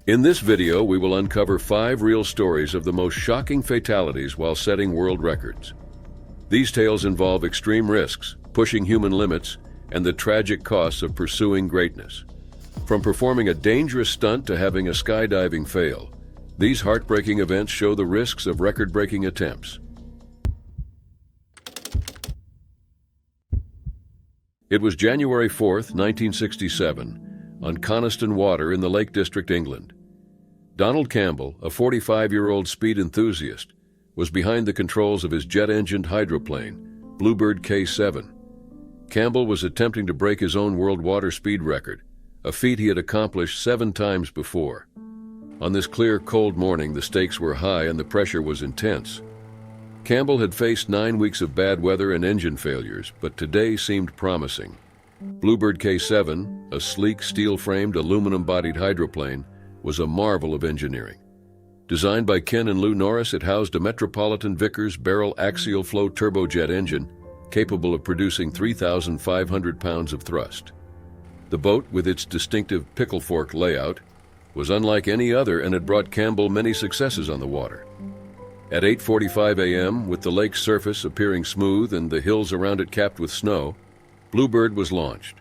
In this video, we will uncover 5 real stories of the most shocking fatalities while setting world records. These tales involve extreme risks, pushing human limits, and the tragic costs of pursuing greatness. From performing a dangerous stunt to having a skydiving fail, these heartbreaking events show the risks of record-breaking attempts. It was January 4th, 1967, on Coniston Water in the Lake District, England. Donald Campbell, a 45-year-old speed enthusiast, was behind the controls of his jet-engined hydroplane, Bluebird K7. Campbell was attempting to break his own world water speed record, a feat he had accomplished 7 times before. On this clear, cold morning, the stakes were high and the pressure was intense. Campbell had faced 9 weeks of bad weather and engine failures, but today seemed promising. Bluebird K7, a sleek, steel-framed, aluminum-bodied hydroplane, was a marvel of engineering. Designed by Ken and Lou Norris, it housed a Metropolitan Vickers barrel axial flow turbojet engine capable of producing 3,500 pounds of thrust. The boat, with its distinctive pickle fork layout, was unlike any other and had brought Campbell many successes on the water. At 8:45 a.m., with the lake's surface appearing smooth and the hills around it capped with snow, Bluebird was launched.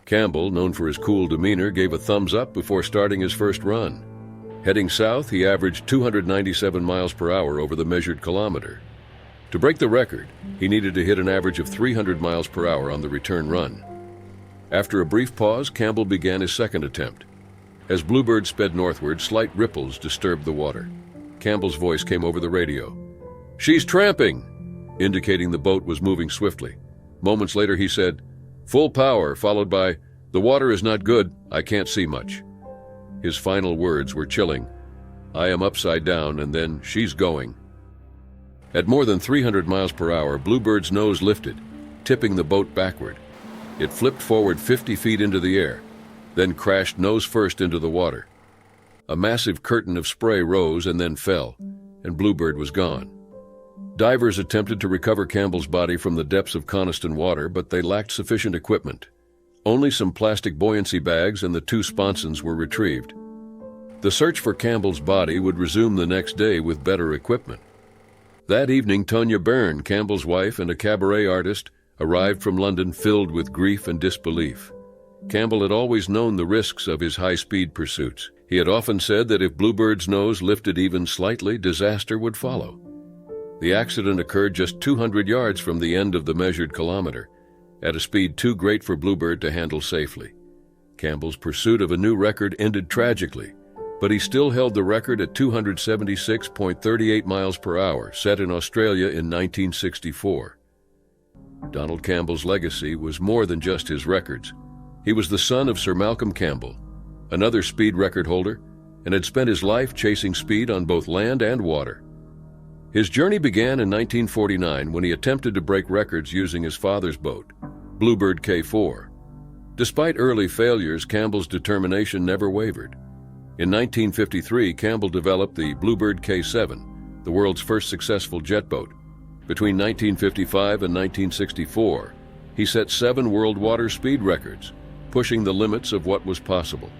Campbell, known for his cool demeanor, gave a thumbs up before starting his first run. Heading south, he averaged 297 miles per hour over the measured kilometer. To break the record, he needed to hit an average of 300 miles per hour on the return run. After a brief pause, Campbell began his second attempt. As Bluebird sped northward, slight ripples disturbed the water. Campbell's voice came over the radio. "She's tramping," indicating the boat was moving swiftly. Moments later, he said, "Full power," followed by, "The water is not good, I can't see much." His final words were chilling. "I am upside down," and then, "She's going." At more than 300 miles per hour, Bluebird's nose lifted, tipping the boat backward. It flipped forward 50 feet into the air, then crashed nose first into the water. A massive curtain of spray rose and then fell, and Bluebird was gone. Divers attempted to recover Campbell's body from the depths of Coniston Water, but they lacked sufficient equipment. Only some plastic buoyancy bags and the 2 sponsons were retrieved. The search for Campbell's body would resume the next day with better equipment. That evening, Tonya Byrne, Campbell's wife and a cabaret artist, arrived from London filled with grief and disbelief. Campbell had always known the risks of his high-speed pursuits. He had often said that if Bluebird's nose lifted even slightly, disaster would follow. The accident occurred just 200 yards from the end of the measured kilometer, at a speed too great for Bluebird to handle safely. Campbell's pursuit of a new record ended tragically, but he still held the record at 276.38 miles per hour, set in Australia in 1964. Donald Campbell's legacy was more than just his records. He was the son of Sir Malcolm Campbell, another speed record holder, and had spent his life chasing speed on both land and water. His journey began in 1949 when he attempted to break records using his father's boat, Bluebird K4. Despite early failures, Campbell's determination never wavered. In 1953, Campbell developed the Bluebird K7, the world's first successful jet boat. Between 1955 and 1964, he set 7 world water speed records, pushing the limits of what was possible.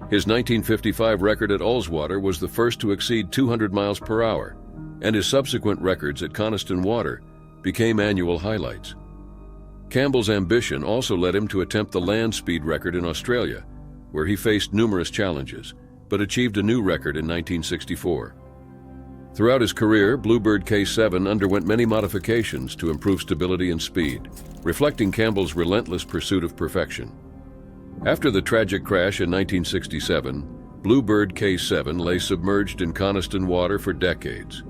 His 1955 record at Ullswater was the first to exceed 200 miles per hour, and his subsequent records at Coniston Water became annual highlights. Campbell's ambition also led him to attempt the land speed record in Australia, where he faced numerous challenges, but achieved a new record in 1964. Throughout his career, Bluebird K7 underwent many modifications to improve stability and speed, reflecting Campbell's relentless pursuit of perfection. After the tragic crash in 1967, Bluebird K7 lay submerged in Coniston Water for decades.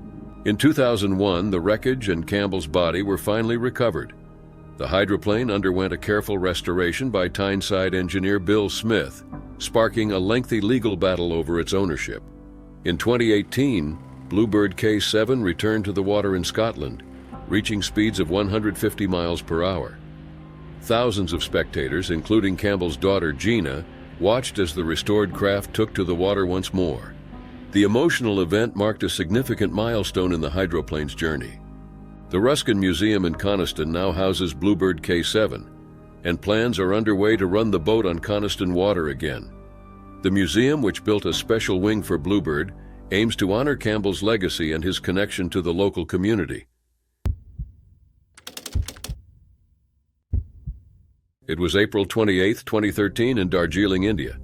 In 2001, the wreckage and Campbell's body were finally recovered. The hydroplane underwent a careful restoration by Tyneside engineer Bill Smith, sparking a lengthy legal battle over its ownership. In 2018, Bluebird K7 returned to the water in Scotland, reaching speeds of 150 miles per hour. Thousands of spectators, including Campbell's daughter Gina, watched as the restored craft took to the water once more. The emotional event marked a significant milestone in the hydroplane's journey. The Ruskin Museum in Coniston now houses Bluebird K7, and plans are underway to run the boat on Coniston Water again. The museum, which built a special wing for Bluebird, aims to honor Campbell's legacy and his connection to the local community. It was April 28, 2013 in Darjeeling, India.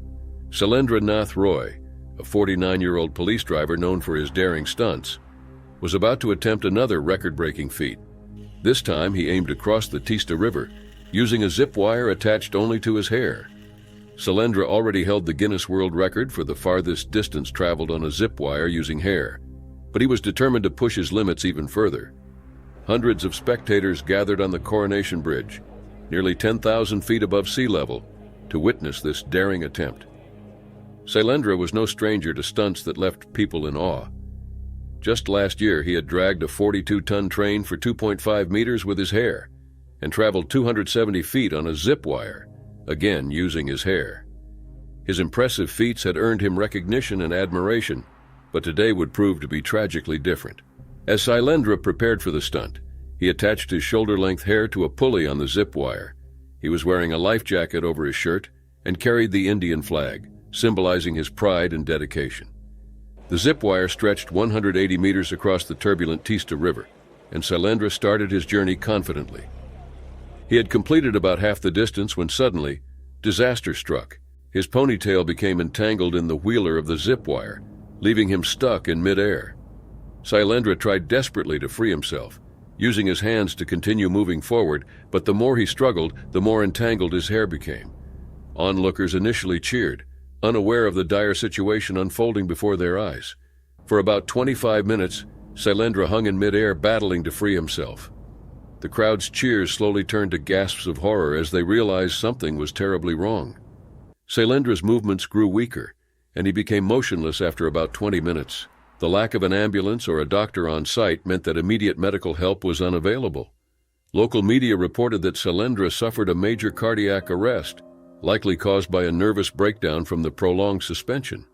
Shailendra Nath Roy, a 49-year-old police driver known for his daring stunts, was about to attempt another record-breaking feat. This time he aimed to cross the Teesta River, using a zip wire attached only to his hair. Shailendra already held the Guinness World Record for the farthest distance traveled on a zip wire using hair, but he was determined to push his limits even further. Hundreds of spectators gathered on the Coronation Bridge, nearly 10,000 feet above sea level, to witness this daring attempt. Shailendra was no stranger to stunts that left people in awe. Just last year, he had dragged a 42-ton train for 2.5 meters with his hair and traveled 270 feet on a zip wire, again using his hair. His impressive feats had earned him recognition and admiration, but today would prove to be tragically different. As Shailendra prepared for the stunt, he attached his shoulder-length hair to a pulley on the zip wire. He was wearing a life jacket over his shirt and carried the Indian flag, symbolizing his pride and dedication. The zip wire stretched 180 meters across the turbulent Teesta River, and Shailendra started his journey confidently. He had completed about half the distance when suddenly, disaster struck. His ponytail became entangled in the wheeler of the zip wire, leaving him stuck in midair. Shailendra tried desperately to free himself, using his hands to continue moving forward, but the more he struggled, the more entangled his hair became. Onlookers initially cheered, unaware of the dire situation unfolding before their eyes. For about 25 minutes, Shailendra hung in midair, battling to free himself. The crowd's cheers slowly turned to gasps of horror as they realized something was terribly wrong. Shailendra's movements grew weaker, and he became motionless after about 20 minutes. The lack of an ambulance or a doctor on site meant that immediate medical help was unavailable. Local media reported that Shailendra suffered a major cardiac arrest, likely caused by a nervous breakdown from the prolonged suspension.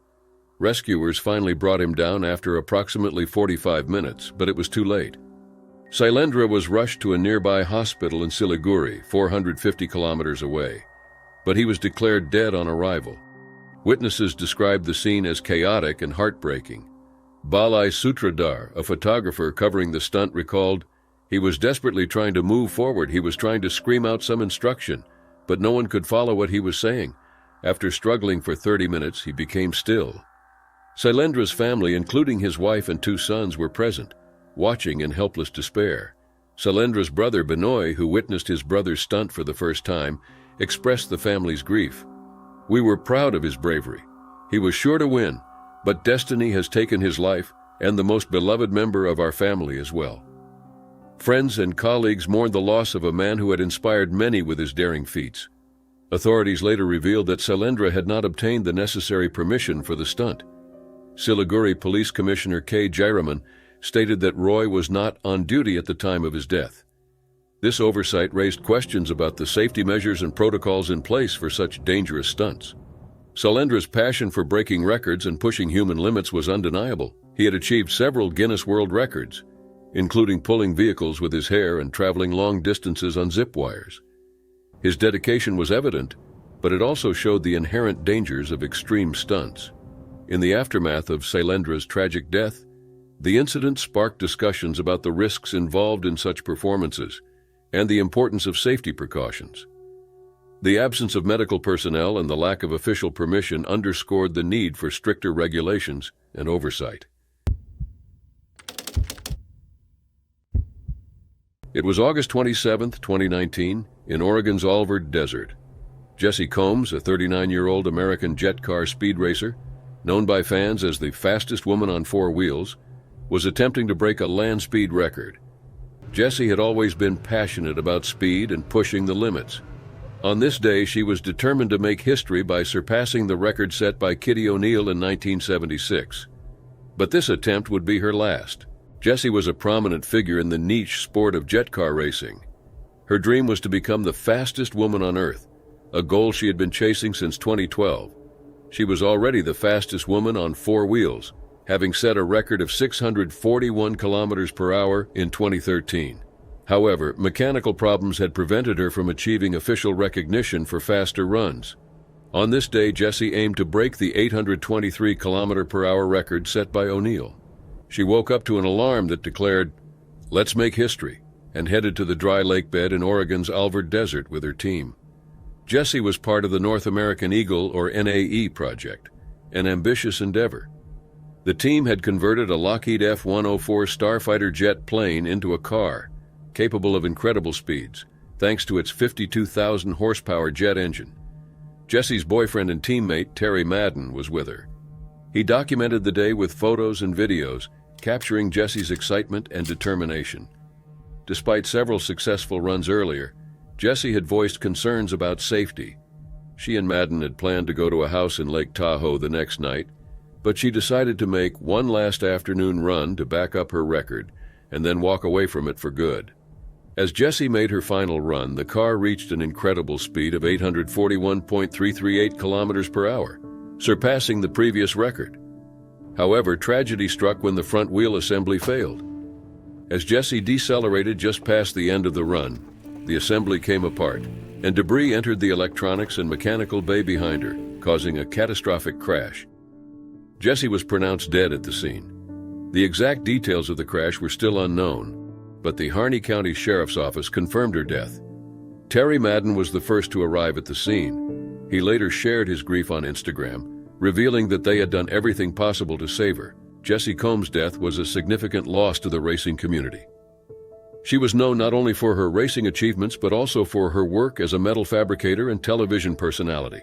Rescuers finally brought him down after approximately 45 minutes, but it was too late. Shailendra was rushed to a nearby hospital in Siliguri, 450 kilometers away, but he was declared dead on arrival. Witnesses described the scene as chaotic and heartbreaking. Balai Sutradhar, a photographer covering the stunt, recalled, "He was desperately trying to move forward. He was trying to scream out some instruction, but no one could follow what he was saying. After struggling for 30 minutes, he became still." Shailendra's family, including his wife and 2 sons, were present, watching in helpless despair. Shailendra's brother Binoy, who witnessed his brother's stunt for the first time, expressed the family's grief. "We were proud of his bravery. He was sure to win, but destiny has taken his life and the most beloved member of our family as well." Friends and colleagues mourned the loss of a man who had inspired many with his daring feats. Authorities later revealed that Shailendra had not obtained the necessary permission for the stunt. Siliguri Police Commissioner K. Jairaman stated that Roy was not on duty at the time of his death. This oversight raised questions about the safety measures and protocols in place for such dangerous stunts. Shailendra's passion for breaking records and pushing human limits was undeniable. He had achieved several Guinness World Records, including pulling vehicles with his hair and traveling long distances on zip wires. His dedication was evident, but it also showed the inherent dangers of extreme stunts. In the aftermath of Shailendra's tragic death, the incident sparked discussions about the risks involved in such performances and the importance of safety precautions. The absence of medical personnel and the lack of official permission underscored the need for stricter regulations and oversight. It was August 27, 2019, in Oregon's Alvord Desert. Jessie Combs, a 39-year-old American jet car speed racer, known by fans as the fastest woman on 4 wheels, was attempting to break a land speed record. Jessie had always been passionate about speed and pushing the limits. On this day, she was determined to make history by surpassing the record set by Kitty O'Neill in 1976. But this attempt would be her last. Jessie was a prominent figure in the niche sport of jet car racing. Her dream was to become the fastest woman on Earth, a goal she had been chasing since 2012. She was already the fastest woman on 4 wheels, having set a record of 641 kilometers per hour in 2013. However, mechanical problems had prevented her from achieving official recognition for faster runs. On this day, Jessie aimed to break the 823 km/h record set by O'Neill. She woke up to an alarm that declared, "Let's make history," and headed to the dry lake bed in Oregon's Alvord Desert with her team. Jessie was part of the North American Eagle, or NAE, project, an ambitious endeavor. The team had converted a Lockheed F-104 starfighter jet plane into a car, capable of incredible speeds, thanks to its 52,000 horsepower jet engine. Jessie's boyfriend and teammate, Terry Madden, was with her. He documented the day with photos and videos, capturing Jessie's excitement and determination. Despite several successful runs earlier, Jessie had voiced concerns about safety. She and Madden had planned to go to a house in Lake Tahoe the next night, but she decided to make one last afternoon run to back up her record and then walk away from it for good. As Jessie made her final run, the car reached an incredible speed of 841.338 km/h, surpassing the previous record. However, tragedy struck when the front wheel assembly failed. As Jessie decelerated just past the end of the run, the assembly came apart, and debris entered the electronics and mechanical bay behind her, causing a catastrophic crash. Jessie was pronounced dead at the scene. The exact details of the crash were still unknown, but the Harney County Sheriff's Office confirmed her death. Terry Madden was the first to arrive at the scene. He later shared his grief on Instagram, revealing that they had done everything possible to save her. Jessie Combs' death was a significant loss to the racing community. She was known not only for her racing achievements, but also for her work as a metal fabricator and television personality.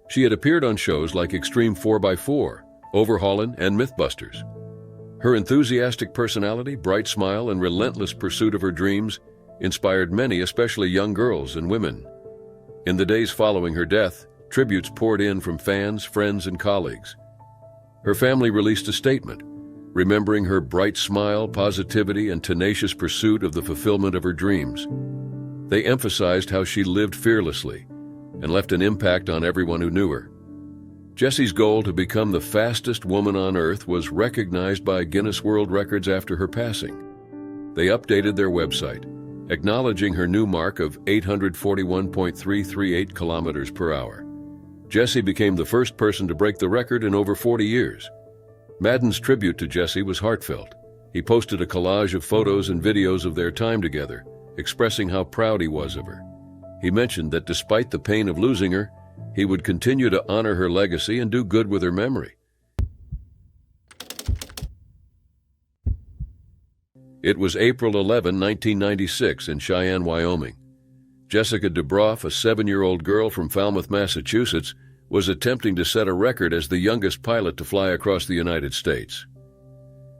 She had appeared on shows like Extreme 4x4, Overhaulin', and Mythbusters. Her enthusiastic personality, bright smile, and relentless pursuit of her dreams inspired many, especially young girls and women. In the days following her death, tributes poured in from fans, friends, and colleagues. Her family released a statement, remembering her bright smile, positivity, and tenacious pursuit of the fulfillment of her dreams. They emphasized how she lived fearlessly and left an impact on everyone who knew her. Jessie's goal to become the fastest woman on Earth was recognized by Guinness World Records after her passing. They updated their website, acknowledging her new mark of 841.338 km/h. Jessie became the first person to break the record in over 40 years. Madden's tribute to Jessie was heartfelt. He posted a collage of photos and videos of their time together, expressing how proud he was of her. He mentioned that despite the pain of losing her, he would continue to honor her legacy and do good with her memory. It was April 11, 1996, in Cheyenne, Wyoming. Jessica Dubroff, a 7-year-old girl from Falmouth, Massachusetts, was attempting to set a record as the youngest pilot to fly across the United States.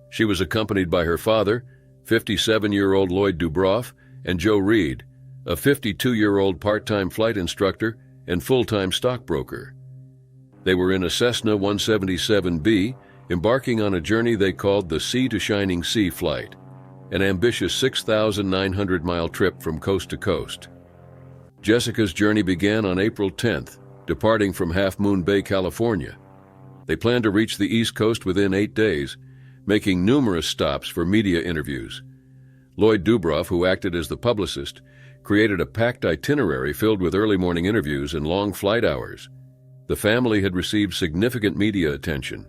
She was accompanied by her father, 57-year-old Lloyd Dubroff, and Joe Reed, a 52-year-old part-time flight instructor and full-time stockbroker. They were in a Cessna 177B, embarking on a journey they called the Sea to Shining Sea flight, an ambitious 6,900-mile trip from coast to coast. Jessica's journey began on April 10th, departing from Half Moon Bay, California. They planned to reach the East Coast within 8 days, making numerous stops for media interviews. Lloyd Dubroff, who acted as the publicist, created a packed itinerary filled with early morning interviews and long flight hours. The family had received significant media attention,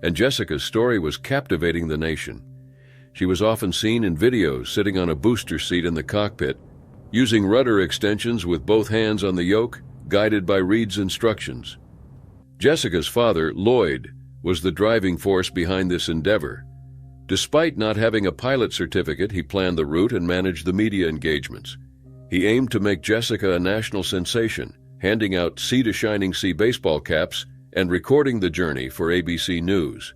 and Jessica's story was captivating the nation. She was often seen in videos sitting on a booster seat in the cockpit, using rudder extensions with both hands on the yoke, guided by Reed's instructions. Jessica's father, Lloyd, was the driving force behind this endeavor. Despite not having a pilot certificate, he planned the route and managed the media engagements. He aimed to make Jessica a national sensation, handing out Sea to Shining Sea baseball caps and recording the journey for ABC News.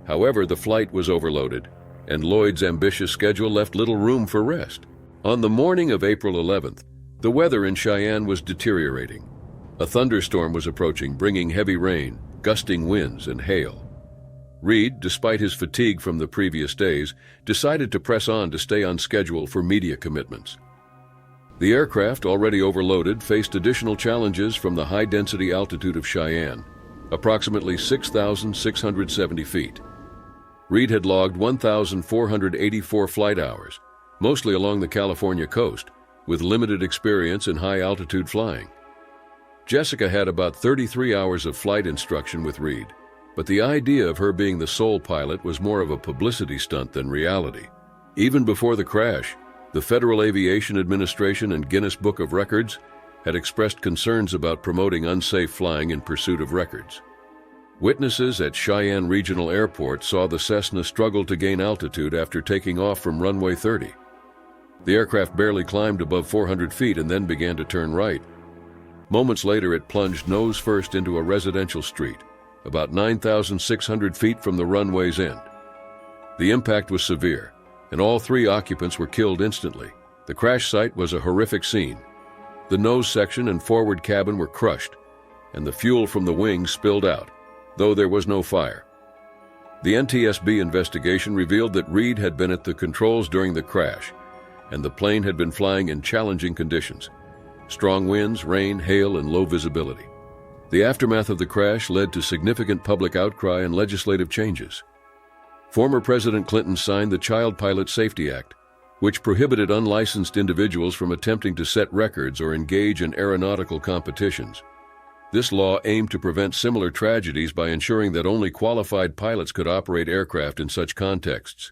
However, the flight was overloaded, and Lloyd's ambitious schedule left little room for rest. On the morning of April 11th, the weather in Cheyenne was deteriorating. A thunderstorm was approaching, bringing heavy rain, gusting winds, and hail. Reed, despite his fatigue from the previous days, decided to press on to stay on schedule for media commitments. The aircraft, already overloaded, faced additional challenges from the high-density altitude of Cheyenne, approximately 6,670 feet. Reed had logged 1,484 flight hours, mostly along the California coast, with limited experience in high-altitude flying. Jessica had about 33 hours of flight instruction with Reed, but the idea of her being the sole pilot was more of a publicity stunt than reality. Even before the crash, the Federal Aviation Administration and Guinness Book of Records had expressed concerns about promoting unsafe flying in pursuit of records. Witnesses at Cheyenne Regional Airport saw the Cessna struggle to gain altitude after taking off from runway 30. The aircraft barely climbed above 400 feet and then began to turn right. Moments later, it plunged nose first into a residential street, about 9,600 feet from the runway's end. The impact was severe, and all 3 occupants were killed instantly. The crash site was a horrific scene. The nose section and forward cabin were crushed, and the fuel from the wings spilled out, though there was no fire. The NTSB investigation revealed that Reed had been at the controls during the crash, and the plane had been flying in challenging conditions: strong winds, rain, hail, and low visibility. The aftermath of the crash led to significant public outcry and legislative changes. Former President Clinton signed the Child Pilot Safety Act, which prohibited unlicensed individuals from attempting to set records or engage in aeronautical competitions. This law aimed to prevent similar tragedies by ensuring that only qualified pilots could operate aircraft in such contexts.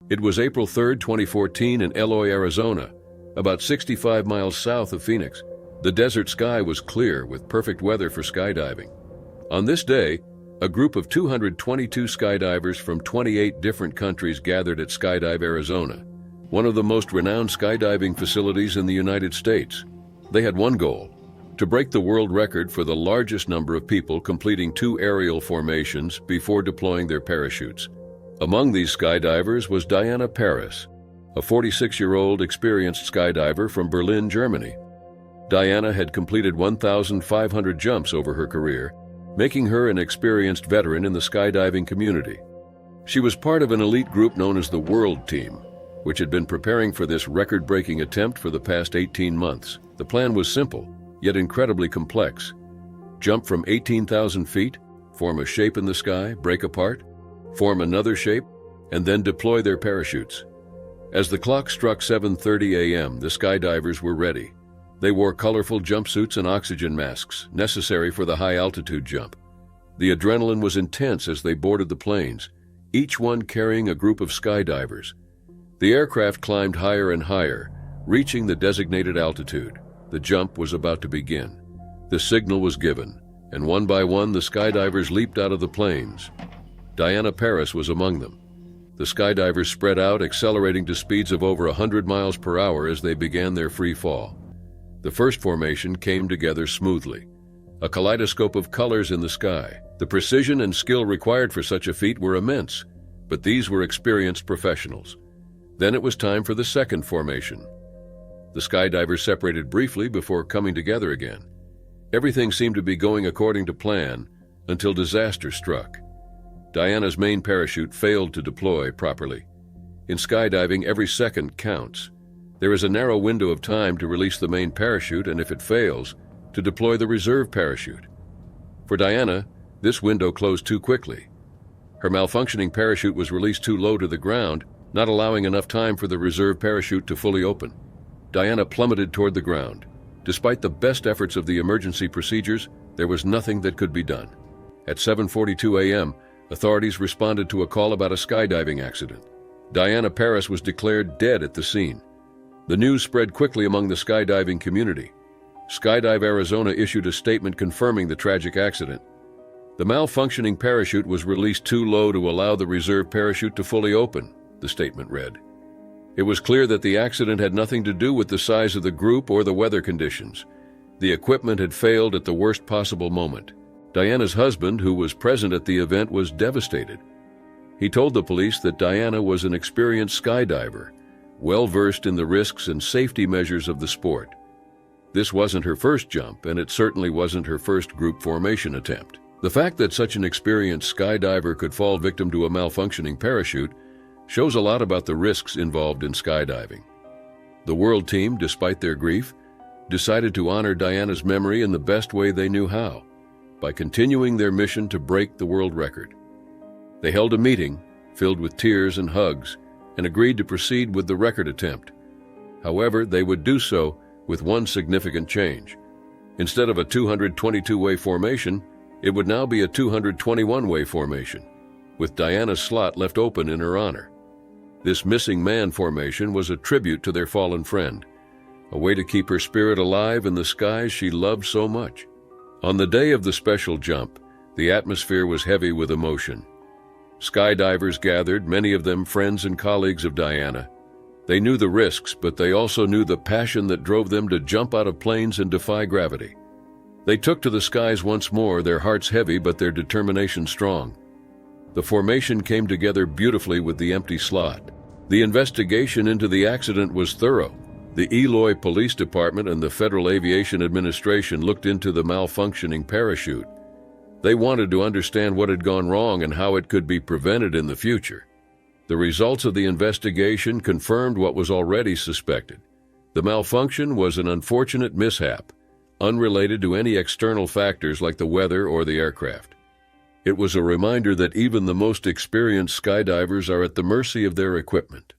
It was April 3, 2014, in Eloy, Arizona, about 65 miles south of Phoenix. The desert sky was clear with perfect weather for skydiving. On this day, a group of 222 skydivers from 28 different countries gathered at Skydive Arizona, one of the most renowned skydiving facilities in the United States. They had one goal: to break the world record for the largest number of people completing 2 aerial formations before deploying their parachutes. Among these skydivers was Diana Paris, a 46-year-old experienced skydiver from Berlin, Germany. Diana had completed 1,500 jumps over her career, making her an experienced veteran in the skydiving community. She was part of an elite group known as the World Team, which had been preparing for this record-breaking attempt for the past 18 months. The plan was simple, yet incredibly complex. Jump from 18,000 feet, form a shape in the sky, break apart, form another shape, and then deploy their parachutes. As the clock struck 7:30 a.m., the skydivers were ready. They wore colorful jumpsuits and oxygen masks, necessary for the high-altitude jump. The adrenaline was intense as they boarded the planes, each one carrying a group of skydivers. The aircraft climbed higher and higher, reaching the designated altitude. The jump was about to begin. The signal was given, and one by one the skydivers leaped out of the planes. Diana Paris was among them. The skydivers spread out, accelerating to speeds of over 100 miles per hour as they began their free fall. The first formation came together smoothly, a kaleidoscope of colors in the sky. The precision and skill required for such a feat were immense, but these were experienced professionals. Then it was time for the second formation. The skydivers separated briefly before coming together again. Everything seemed to be going according to plan until disaster struck. Diana's main parachute failed to deploy properly. In skydiving, every second counts. There is a narrow window of time to release the main parachute, and if it fails, to deploy the reserve parachute. For Diana, this window closed too quickly. Her malfunctioning parachute was released too low to the ground, not allowing enough time for the reserve parachute to fully open. Diana plummeted toward the ground. Despite the best efforts of the emergency procedures, there was nothing that could be done. At 7:42 a.m., authorities responded to a call about a skydiving accident. Diana Paris was declared dead at the scene. The news spread quickly among the skydiving community. Skydive Arizona issued a statement confirming the tragic accident. The malfunctioning parachute was released too low to allow the reserve parachute to fully open, the statement read. It was clear that the accident had nothing to do with the size of the group or the weather conditions. The equipment had failed at the worst possible moment. Diana's husband, who was present at the event, was devastated. He told the police that Diana was an experienced skydiver, well-versed in the risks and safety measures of the sport. This wasn't her first jump, and it certainly wasn't her first group formation attempt. The fact that such an experienced skydiver could fall victim to a malfunctioning parachute shows a lot about the risks involved in skydiving. The World Team, despite their grief, decided to honor Diana's memory in the best way they knew how, by continuing their mission to break the world record. They held a meeting, filled with tears and hugs, and agreed to proceed with the record attempt. However, they would do so with one significant change. Instead of a 222-way formation, it would now be a 221-way formation, with Diana's slot left open in her honor. This missing man formation was a tribute to their fallen friend, a way to keep her spirit alive in the skies she loved so much. On the day of the special jump, the atmosphere was heavy with emotion. Skydivers gathered, many of them friends and colleagues of Diana. They knew the risks, but they also knew the passion that drove them to jump out of planes and defy gravity. They took to the skies once more, their hearts heavy but their determination strong. The formation came together beautifully with the empty slot. The investigation into the accident was thorough. The Eloy Police Department and the Federal Aviation Administration looked into the malfunctioning parachute. They wanted to understand what had gone wrong and how it could be prevented in the future. The results of the investigation confirmed what was already suspected. The malfunction was an unfortunate mishap, unrelated to any external factors like the weather or the aircraft. It was a reminder that even the most experienced skydivers are at the mercy of their equipment.